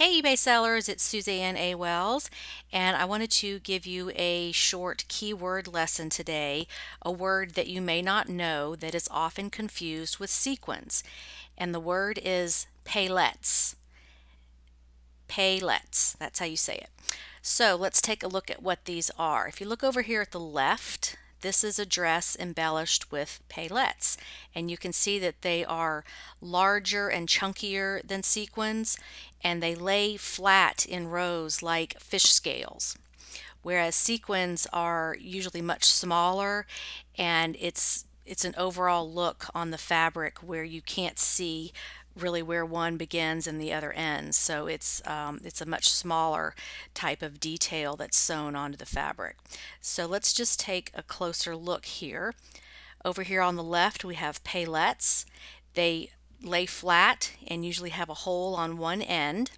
Hey eBay sellers, it's Suzanne A. Wells, and I wanted to give you a short keyword lesson today, a word that you may not know that is often confused with sequins, and the word is paillettes. Paillettes, that's how you say it. So let's take a look at what these are. If you look over here at the left, this is a dress embellished with paillettes, and you can see that they are larger and chunkier than sequins, and they lay flat in rows like fish scales, whereas sequins are usually much smaller, and it's an overall look on the fabric where you can't see really where one begins and the other ends. So it's a much smaller type of detail that's sewn onto the fabric. So let's just take a closer look here. Over here on the left we have paillettes. They lay flat and usually have a hole on one end.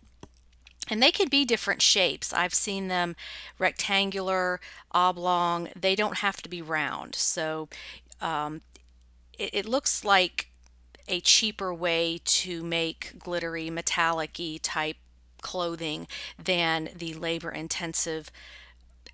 And they can be different shapes. I've seen them rectangular, oblong. They don't have to be round. So um, it looks like a cheaper way to make glittery, metallic-y type clothing than the labor-intensive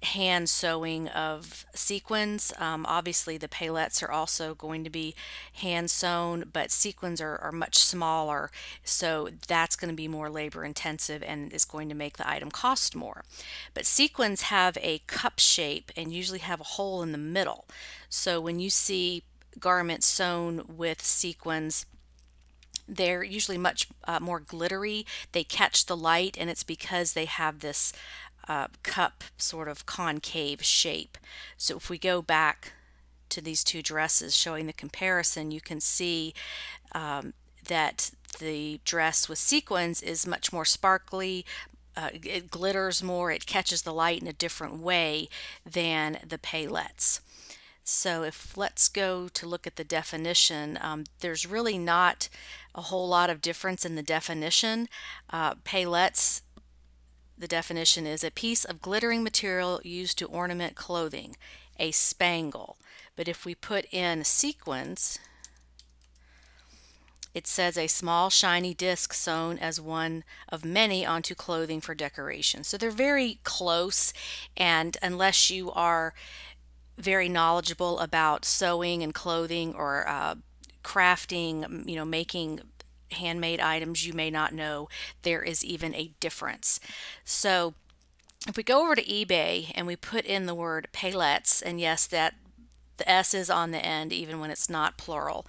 hand sewing of sequins. Obviously, the paillettes are also going to be hand sewn, but sequins are much smaller, so that's going to be more labor intensive and is going to make the item cost more. But sequins have a cup shape and usually have a hole in the middle. So when you see garments sewn with sequins, they're usually much more glittery. They catch the light, and it's because they have this cup sort of concave shape. So if we go back to these two dresses showing the comparison, you can see that the dress with sequins is much more sparkly. It glitters more, it catches the light in a different way than the paillettes. So if let's go to look at the definition, there's really not a whole lot of difference in the definition. Paillettes, the definition is a piece of glittering material used to ornament clothing, a spangle. But if we put in sequins, it says a small shiny disc sewn as one of many onto clothing for decoration. So they're very close, and unless you are very knowledgeable about sewing and clothing or crafting, making handmade items, you may not know there is even a difference. So if we go over to eBay and we put in the word paillettes, and yes, that the S is on the end even when it's not plural,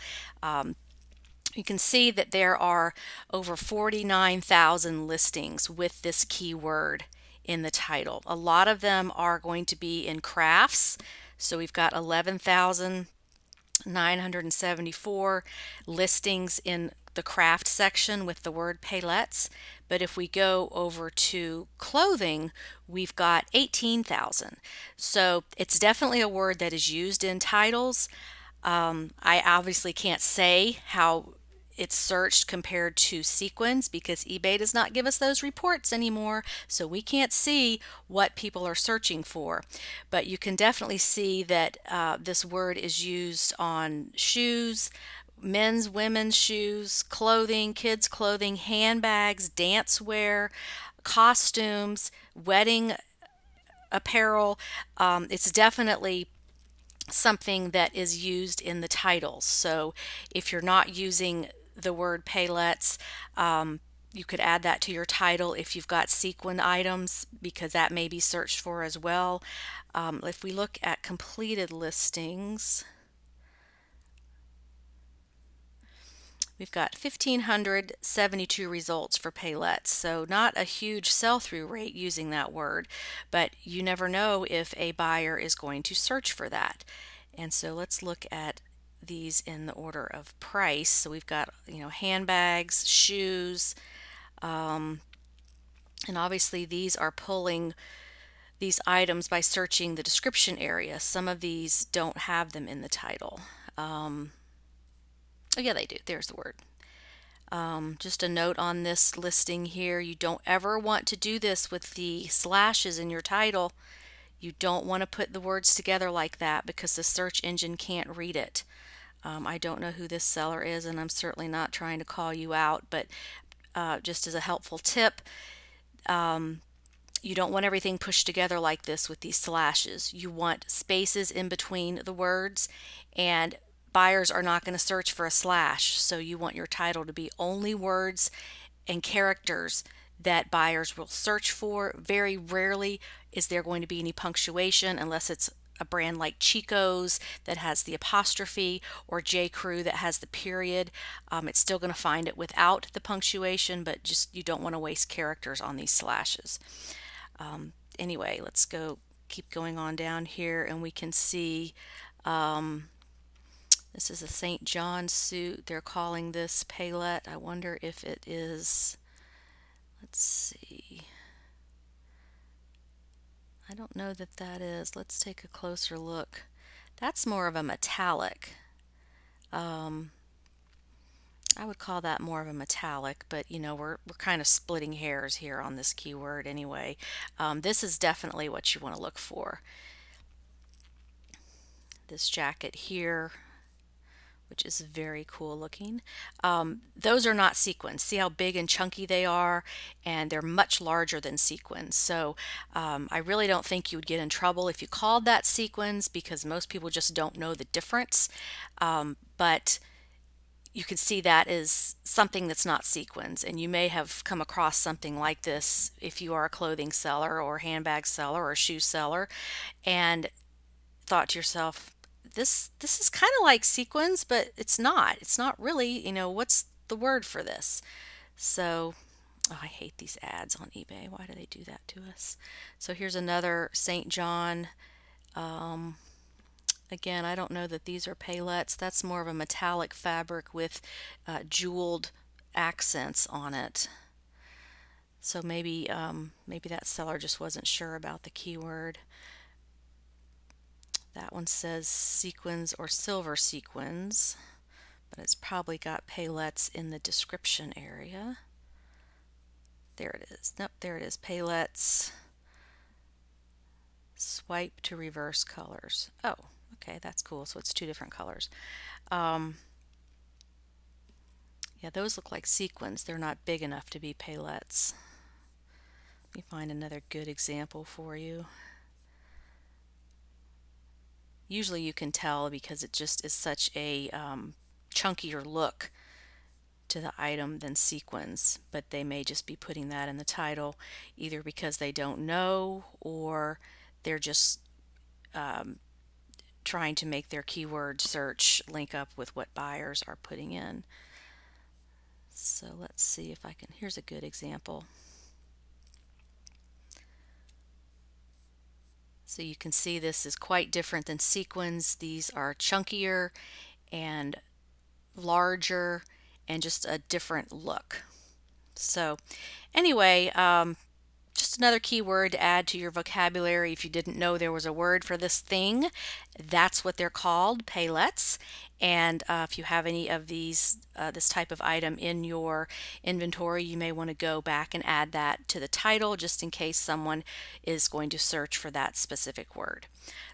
you can see that there are over 49,000 listings with this keyword in the title. A lot of them are going to be in crafts. So we've got 11,974 listings in the craft section with the word paillettes. But if we go over to clothing, we've got 18,000. So it's definitely a word that is used in titles. I obviously can't say how it's searched compared to sequins because eBay does not give us those reports anymore, so we can't see what people are searching for. But you can definitely see that this word is used on shoes, men's, women's shoes, clothing, kids' clothing, handbags, dance wear, costumes, wedding apparel. It's definitely something that is used in the titles. So if you're not using the word paillettes, you could add that to your title if you've got sequin items, because that may be searched for as well. If we look at completed listings, we've got 1,572 results for paillettes, so not a huge sell-through rate using that word, but you never know if a buyer is going to search for that. And so let's look at these in the order of price. So we've got, handbags, shoes, and obviously these are pulling these items by searching the description area. Some of these don't have them in the title. Oh yeah, they do. There's the word. Just a note on this listing here, you don't ever want to do this with the slashes in your title. You don't want to put the words together like that because the search engine can't read it. I don't know who this seller is, and I'm certainly not trying to call you out, but just as a helpful tip, You don't want everything pushed together like this with these slashes. You want spaces in between the words, and buyers are not going to search for a slash. So you want your title to be only words and characters that buyers will search for. Very rarely is there going to be any punctuation unless it's a brand like Chico's that has the apostrophe, or J. Crew that has the period. It's still going to find it without the punctuation, but just you don't want to waste characters on these slashes. Anyway, let's keep going on down here, and we can see this is a St. John suit. They're calling this Paillette. I wonder if it is, let's see. I don't know that that is. Let's take a closer look. That's more of a metallic. I would call that more of a metallic, but we're kind of splitting hairs here on this keyword anyway. This is definitely what you want to look for. This jacket here, which is very cool looking. Those are not sequins. See how big and chunky they are, and they're much larger than sequins. So I really don't think you would get in trouble if you called that sequins, because most people just don't know the difference. But you can see that is something that's not sequins, and you may have come across something like this if you are a clothing seller or handbag seller or shoe seller, and thought to yourself, this is kind of like sequins, but it's not. It's not really, what's the word for this? So, oh, I hate these ads on eBay. Why do they do that to us? So here's another St. John. Again, I don't know that these are paillettes. That's more of a metallic fabric with jeweled accents on it. So maybe that seller just wasn't sure about the keyword. That one says sequins or silver sequins, but it's probably got paillettes in the description area. There it is. Nope, there it is. Paillettes. Swipe to reverse colors. Oh, okay, that's cool. So it's two different colors. Yeah, those look like sequins. They're not big enough to be paillettes. Let me find another good example for you. Usually you can tell because it just is such a chunkier look to the item than sequins, but they may just be putting that in the title either because they don't know, or they're just trying to make their keyword search link up with what buyers are putting in. So let's see if I can, here's a good example. So you can see this is quite different than sequins. These are chunkier and larger and just a different look. So anyway, just another keyword to add to your vocabulary. If you didn't know there was a word for this thing, that's what they're called, paillettes. And if you have any of these, this type of item in your inventory, you may want to go back and add that to the title just in case someone is going to search for that specific word.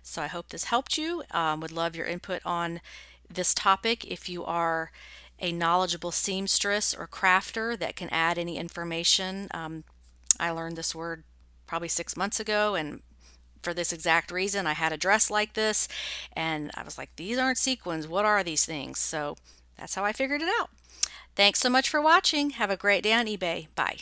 So I hope this helped you. Would love your input on this topic. If you are a knowledgeable seamstress or crafter that can add any information, I learned this word probably 6 months ago, and for this exact reason, I had a dress like this, and I was like, these aren't sequins. What are these things? So that's how I figured it out. Thanks so much for watching. Have a great day on eBay. Bye.